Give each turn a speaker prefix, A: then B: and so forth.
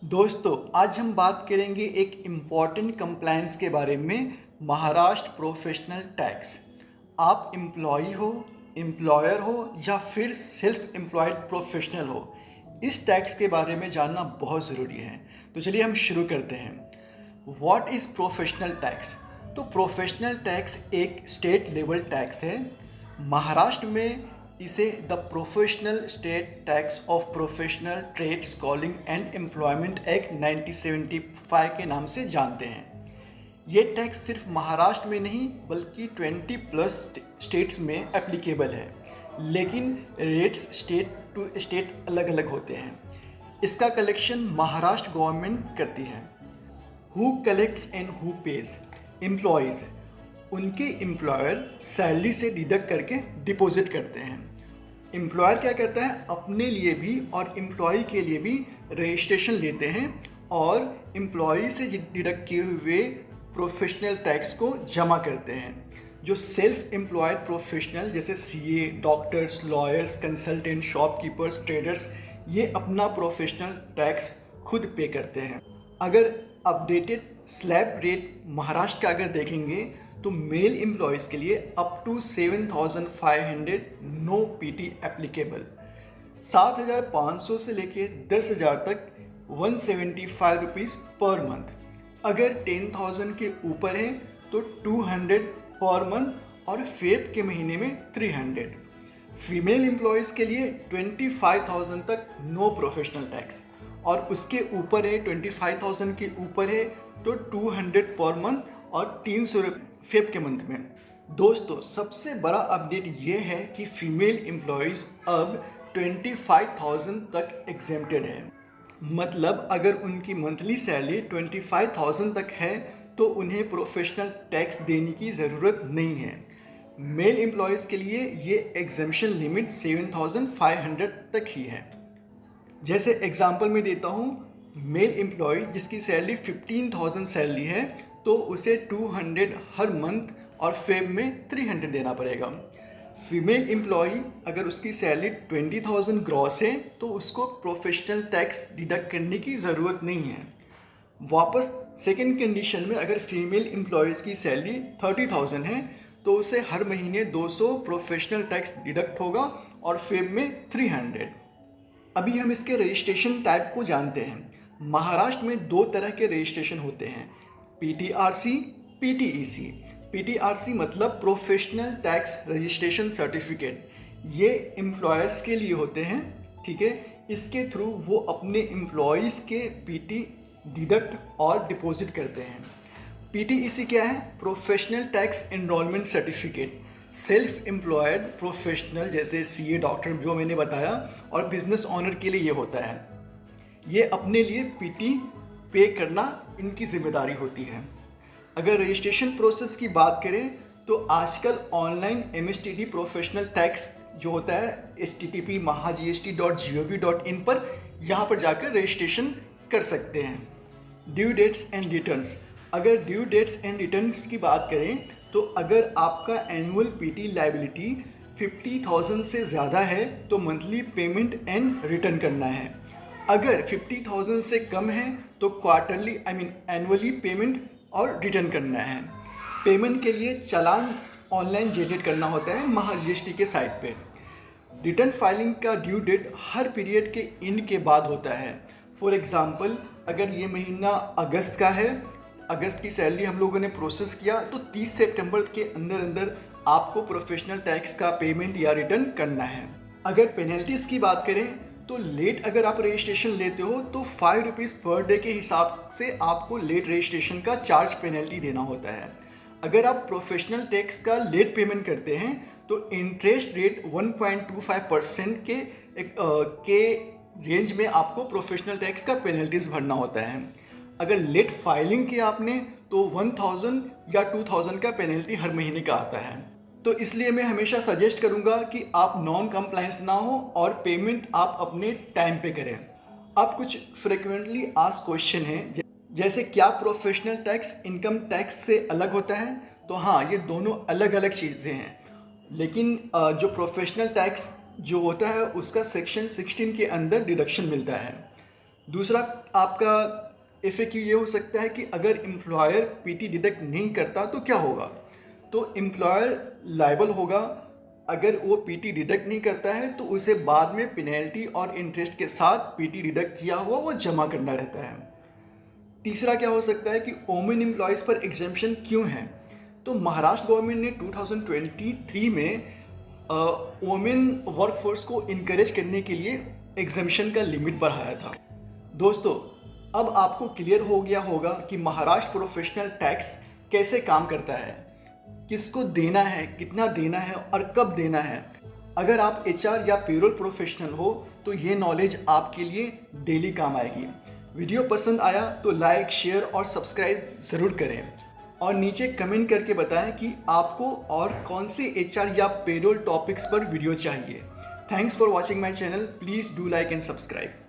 A: दोस्तों, आज हम बात करेंगे एक इम्पॉर्टेंट कंप्लायंस के बारे में। Maharashtra professional tax. आप एम्प्लॉई हो, एम्प्लॉयर हो या फिर सेल्फ एम्प्लॉयड प्रोफेशनल हो, इस टैक्स के बारे में जानना बहुत ज़रूरी है। तो चलिए हम शुरू करते हैं। What is professional tax? तो प्रोफेशनल टैक्स एक स्टेट लेवल टैक्स है। महाराष्ट्र में इसे the professional state tax of professional trades calling and employment act 1975 के नाम से जानते हैं। ये टैक्स सिर्फ महाराष्ट्र में नहीं बल्कि 20 प्लस स्टेट्स में एप्लीकेबल है, लेकिन रेट्स स्टेट टू स्टेट अलग अलग होते हैं। इसका कलेक्शन महाराष्ट्र गवर्नमेंट करती है। Who collects and who page? Employees. उनके एम्प्लॉयर सैलरी से डिडक्ट करके डिपॉजिट करते हैं। एम्प्लॉयर क्या करता है, अपने लिए भी और एम्प्लॉय के लिए भी रजिस्ट्रेशन लेते हैं और एम्प्लॉय से डिडक्ट किए हुए प्रोफेशनल टैक्स को जमा करते हैं। जो सेल्फ एम्प्लॉयड प्रोफेशनल जैसे CA, doctors, lawyers, consultant, shopkeepers, traders, ये अपना प्रोफेशनल टैक्स खुद पे करते हैं। अगर अपडेटेड स्लैब रेट महाराष्ट्र का अगर देखेंगे तो मेल एम्प्लॉयज़ के लिए up to 7,500 no PT applicable. 7,500 से लेके 10,000 तक 175 रुपीज़ पर मंथ। अगर 10,000 के ऊपर है तो 200 पर मंथ और फेब के महीने में 300। फीमेल एम्प्लॉयज़ के लिए 25,000 तक नो प्रोफेशनल टैक्स और उसके ऊपर है 25,000 के ऊपर है तो 200 पर मंथ और 300 फेब के मंथ में। दोस्तों, सबसे बड़ा अपडेट ये है कि फीमेल एम्प्लॉयज़ अब 25,000 तक एग्जेम्प्टेड है। मतलब अगर उनकी मंथली सैलरी 25,000 तक है तो उन्हें प्रोफेशनल टैक्स देने की ज़रूरत नहीं है। मेल एम्प्लॉयज़ के लिए ये एग्जेम्पशन लिमिट 7,500 तक ही है। जैसे एग्जांपल में देता हूँ, मेल एम्प्लॉय जिसकी सैलरी 15,000 सैलरी है तो उसे 200 हर मंथ और फेब में 300 देना पड़ेगा। फीमेल एम्प्लॉय अगर उसकी सैलरी 20,000 ग्रॉस है तो उसको प्रोफेशनल टैक्स डिडक्ट करने की ज़रूरत नहीं है। वापस सेकंड कंडीशन में अगर फीमेल एम्प्लॉयज़ की सैलरी 30,000 है तो उसे हर महीने 200 प्रोफेशनल टैक्स डिडक्ट होगा और फेब में 300। अभी हम इसके रजिस्ट्रेशन टाइप को जानते हैं। महाराष्ट्र में दो तरह के रजिस्ट्रेशन होते हैं, पीटीआरसी, पीटीईसी। पीटीआरसी मतलब प्रोफेशनल टैक्स रजिस्ट्रेशन सर्टिफिकेट। ये एम्प्लॉयर्स के लिए होते हैं, ठीक है। इसके थ्रू वो अपने एम्प्लॉयज़ के पीटी डिडक्ट और डिपॉजिट करते हैं। पीटीईसी क्या है? Professional tax enrolment certificate. Self employed professional जैसे सीए, डॉक्टर जो मैंने बताया, और बिजनेस ऑनर के लिए ये होता है। ये अपने लिए पीटी पे करना इनकी जिम्मेदारी होती है। अगर रजिस्ट्रेशन प्रोसेस की बात करें तो आजकल ऑनलाइन एमएसटीडी प्रोफेशनल टैक्स जो होता है http://mahagst.gov.in पर यहाँ पर जाकर रजिस्ट्रेशन कर सकते हैं। Due dates and returns. अगर ड्यू डेट्स एंड रिटर्न्स की बात करें तो अगर आपका एनुअल पीटी लायबिलिटी 50,000 से ज़्यादा है तो मंथली पेमेंट एंड रिटर्न करना है। अगर 50,000 से कम है तो क्वार्टरली एनुअली पेमेंट और रिटर्न करना है। पेमेंट के लिए चालान ऑनलाइन जनरेट करना होता है महाजीएसटी के साइट पे। रिटर्न फाइलिंग का ड्यू डेट हर पीरियड के एंड के बाद होता है। फॉर एग्जांपल, अगर ये महीना अगस्त का है, अगस्त की सैलरी हम लोगों ने प्रोसेस किया तो 30 सितंबर के अंदर अंदर आपको प्रोफेशनल टैक्स का पेमेंट या रिटर्न करना है। अगर पेनल्टीज़ की बात करें तो लेट अगर आप रजिस्ट्रेशन लेते हो तो 5 रुपीज़ पर डे के हिसाब से आपको लेट रजिस्ट्रेशन का चार्ज पेनल्टी देना होता है। अगर आप प्रोफेशनल टैक्स का लेट पेमेंट करते हैं तो इंटरेस्ट रेट 1.25% के रेंज में आपको प्रोफेशनल टैक्स का पेनल्टीज भरना होता है। अगर लेट फाइलिंग किया आपने तो 1,000 या 2,000 का पेनल्टी हर महीने का आता है। तो इसलिए मैं हमेशा सजेस्ट करूंगा कि आप नॉन कंप्लायंस ना हो और पेमेंट आप अपने टाइम पे करें। अब कुछ फ्रिक्वेंटली आस्क्ड क्वेश्चन हैं, जैसे क्या प्रोफेशनल टैक्स इनकम टैक्स से अलग होता है? तो हाँ, ये दोनों अलग अलग चीज़ें हैं, लेकिन जो प्रोफेशनल टैक्स जो होता है उसका सेक्शन 16 के अंदर डिडक्शन मिलता है। दूसरा आपका FAQ ये हो सकता है कि अगर एम्प्लॉयर PT डिडक्ट नहीं करता तो क्या होगा। तो एम्प्लॉयर लायबल होगा अगर वो PT डिडक्ट नहीं करता है तो उसे बाद में पेनल्टी और इंटरेस्ट के साथ PT डिडक्ट किया हुआ वो जमा करना रहता है। तीसरा क्या हो सकता है कि वोमेन एम्प्लॉयज़ पर एग्जेम्पशन क्यों है। तो महाराष्ट्र गवर्नमेंट ने 2023 में वोमेन वर्कफोर्स को इनकरेज करने के लिए एग्जेम्पशन का लिमिट बढ़ाया था। दोस्तों, अब आपको क्लियर हो गया होगा कि महाराष्ट्र प्रोफेशनल टैक्स कैसे काम करता है, किसको देना है, कितना देना है और कब देना है। अगर आप HR या पेरोल प्रोफेशनल हो तो ये नॉलेज आपके लिए डेली काम आएगी। वीडियो पसंद आया तो लाइक, शेयर और सब्सक्राइब ज़रूर करें और नीचे कमेंट करके बताएं कि आपको और कौन से HR या पेरोल टॉपिक्स पर वीडियो चाहिए। Thanks for watching my channel. Please do like and subscribe.